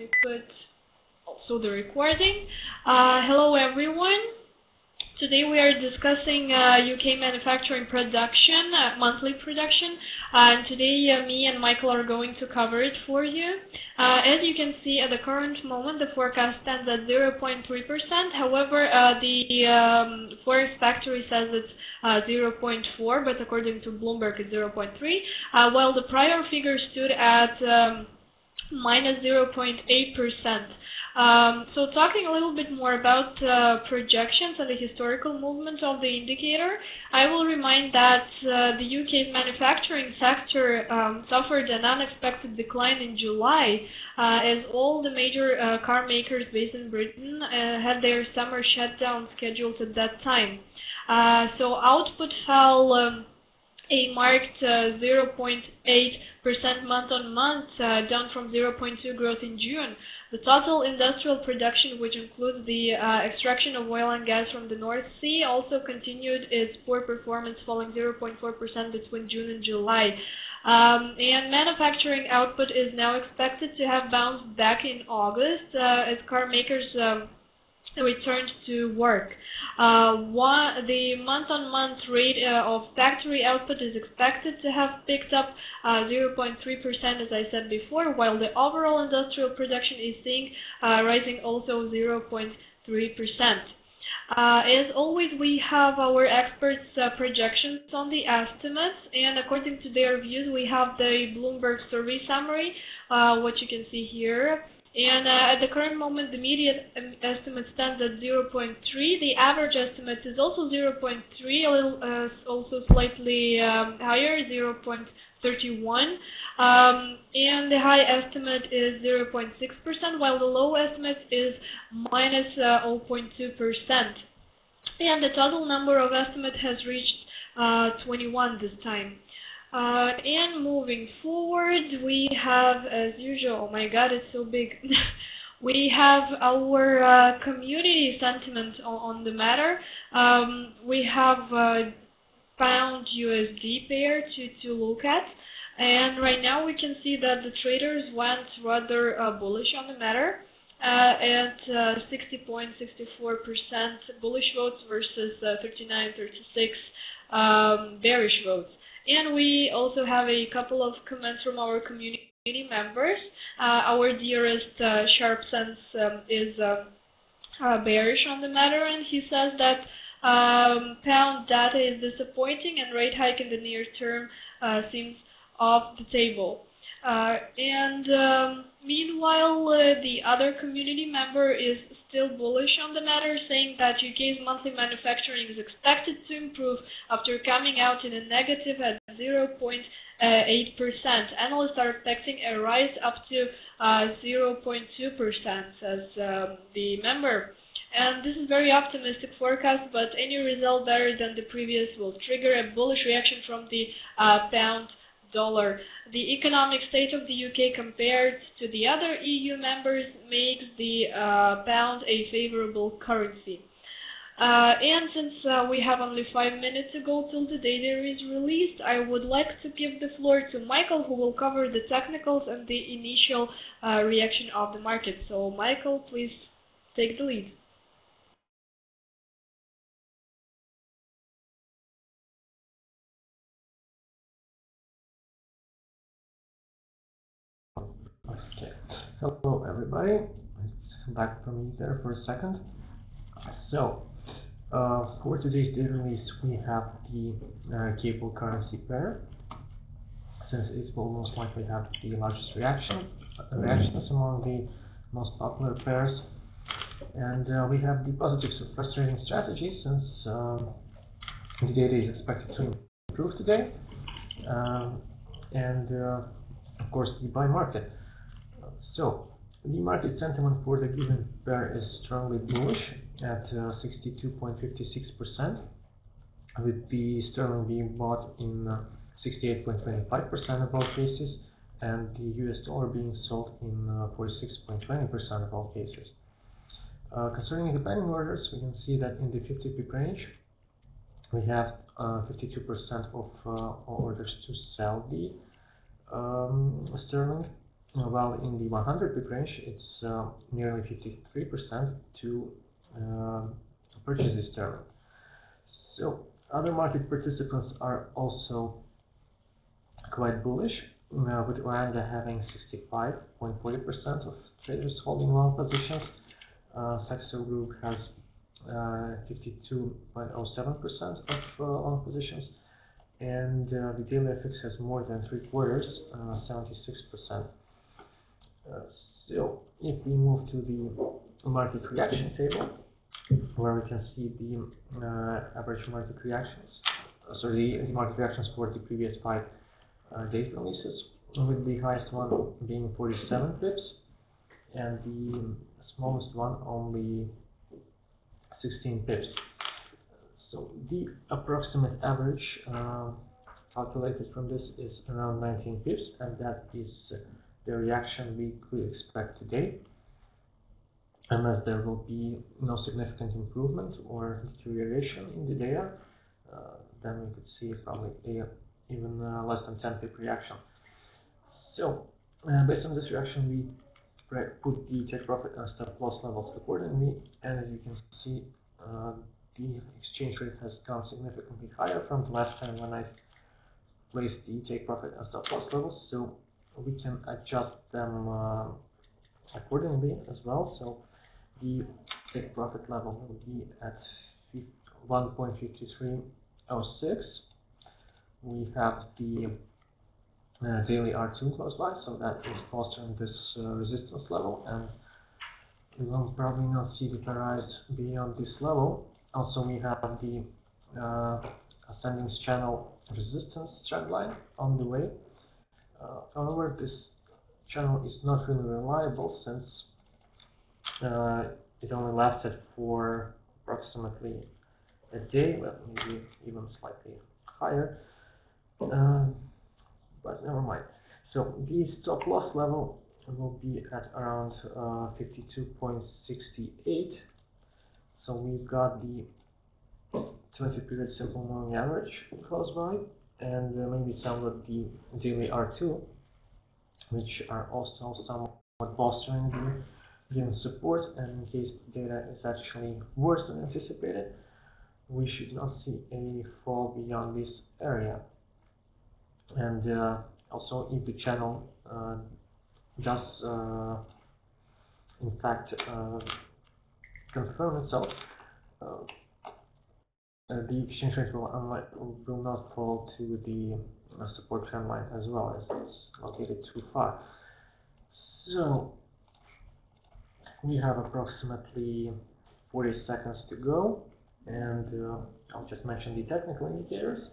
me put also the recording. Hello everyone. Today we are discussing UK manufacturing production, monthly production, and today me and Michael are going to cover it for you. As you can see, at the current moment the forecast stands at 0.3%. However, the Forex Factory says it's 0.4, but according to Bloomberg it's 0.3, while the prior figure stood at minus 0.8%. So talking a little bit more about projections and the historical movement of the indicator, I will remind that the UK manufacturing sector suffered an unexpected decline in July as all the major car makers based in Britain had their summer shutdown scheduled at that time. So output fell a marked 0.8% month-on-month, down from 0.2 growth in June. The total industrial production, which includes the extraction of oil and gas from the North Sea, also continued its poor performance, falling 0.4% between June and July. And manufacturing output is now expected to have bounced back in August as car makers returned to work. The month-on-month rate of factory output is expected to have picked up 0.3%, as I said before, while the overall industrial production is seeing rising also 0.3%. As always, we have our experts' projections on the estimates, and according to their views, we have the Bloomberg survey summary, what you can see here. And at the current moment, the median estimate stands at 0.3. The average estimate is also 0.3, a little, also slightly higher, 0.31. And the high estimate is 0.6%, while the low estimate is minus 0.2%. And the total number of estimates has reached 21 this time. And moving forward, we have, as usual, oh my god, it's so big, we have our community sentiment on the matter. We have pound USD pair to look at, and right now we can see that the traders went rather bullish on the matter at 60.64% bullish votes versus 39.36 bearish votes. And we also have a couple of comments from our community members. Our dearest Sharp Sense is bearish on the matter, and he says that pound data is disappointing and rate hike in the near term seems off the table. Meanwhile, the other community member is still bullish on the matter, saying that UK's monthly manufacturing is expected to improve after coming out in a negative at 0.8%. Analysts are expecting a rise up to 0.2%, says the member. And this is very optimistic forecast, but any result better than the previous will trigger a bullish reaction from the pound dollar. The economic state of the UK compared to the other EU members makes the pound a favorable currency. And since we have only 5 minutes to go till the data is released, I would like to give the floor to Michael, who will cover the technicals and the initial reaction of the market. So Michael, please take the lead. Okay. Hello everybody, it's back from me there for a second. So, for today's data release we have the cable currency pair, since it will most likely have the largest reactions among the most popular pairs. And we have the positive suppress trading strategy, since the data is expected to improve today. Of course, the buy market. So, the market sentiment for the given pair is strongly bullish at 62.56%, with the sterling being bought in 68.25% of all cases, and the US dollar being sold in 46.20% of all cases. Concerning the pending orders, we can see that in the 50 pip range, we have 52% of orders to sell the sterling, while in the 100 pip range, it's nearly 53% to purchase this sterling. So other market participants are also quite bullish, with Oranda having 65.40% of traders holding long positions. Saxo Group has 52.07% of long positions, and the daily FX has more than 3/4, 76%. So if we move to the market reaction table, where we can see the average market reactions, the market reactions for the previous 5 days releases, with the highest one being 47 pips, and the smallest one only 16 pips. So the approximate average calculated from this is around 19 pips, and that is the reaction we could expect today, unless there will be no significant improvement or deterioration in the data. Then we could see probably even less than 10 pip reaction. So based on this reaction, we put the take profit and stop loss levels accordingly, and as you can see, the exchange rate has gone significantly higher from the last time when I placed the take profit and stop loss levels, so we can adjust them accordingly as well. So the take profit level will be at 1.5306. We have the daily R2 close by, so that is fostering this resistance level, and we will probably not see the rise beyond this level. Also, we have the ascending channel resistance trend line on the way. However, this channel is not really reliable, since it only lasted for approximately a day, well, maybe even slightly higher, but never mind. So the stop loss level will be at around 52.68. So we've got the 20 period simple moving average close by, and maybe somewhat the daily R2, which are also somewhat bolstering the given support. And in case the data is actually worse than anticipated, we should not see a fall beyond this area. And also, if the channel does in fact confirm itself, the exchange rate will not fall to the support trend line as well, as it's located too far. So we have approximately 40 seconds to go, and I'll just mention the technical indicators,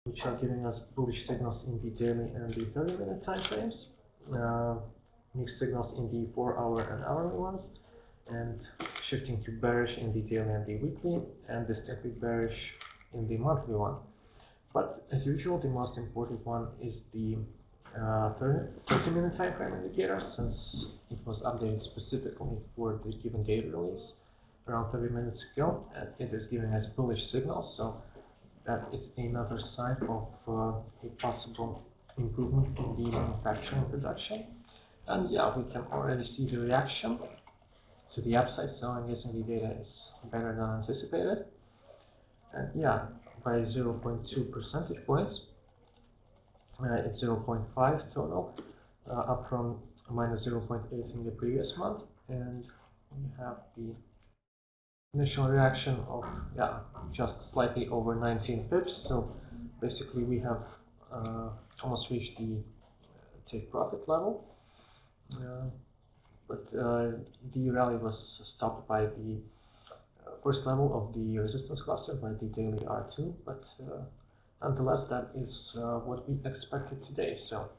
which are giving us bullish signals in the daily and the 30-minute time frames, mixed signals in the 4-hour and hourly ones, and shifting to bearish in the daily and the weekly, and distinctly bearish in the monthly one. But as usual, the most important one is the 30-minute time frame indicator, since it was updated specifically for the given data release around 30 minutes ago, and it is giving us bullish signals. So that is another sign of a possible improvement in the manufacturing production. And yeah, we can already see the reaction to the upside, so I'm guessing the data is better than anticipated. And yeah, by 0.2 percentage points, it's 0.5 total, up from minus 0.8 in the previous month. And we have the initial reaction of just slightly over 19 pips. So basically, we have almost reached the take profit level. But the rally was stopped by the first level of the resistance cluster, by the daily R2, but nonetheless, that is what we expected today. So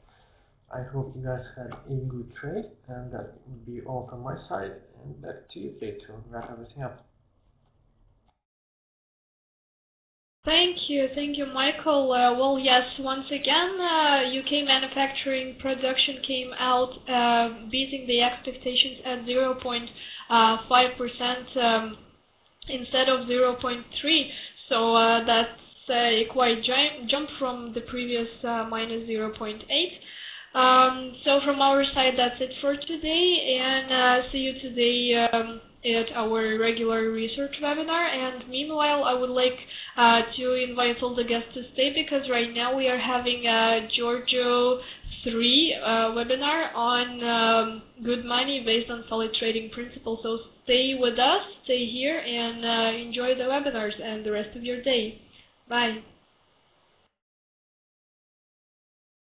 I hope you guys had a good trade, and that would be all from my side, and back to you, Kate, to wrap everything up. Thank you, Michael. Well, yes, once again, UK manufacturing production came out beating the expectations at 0.5% instead of 0.3%. So that's a quite jump from the previous minus 0.8%. So from our side, that's it for today, and see you today at our regular research webinar. And meanwhile, I would like to invite all the guests to stay, because right now we are having a Giorgio 3 webinar on good money based on solid trading principles. So stay with us, stay here, and enjoy the webinars and the rest of your day. Bye.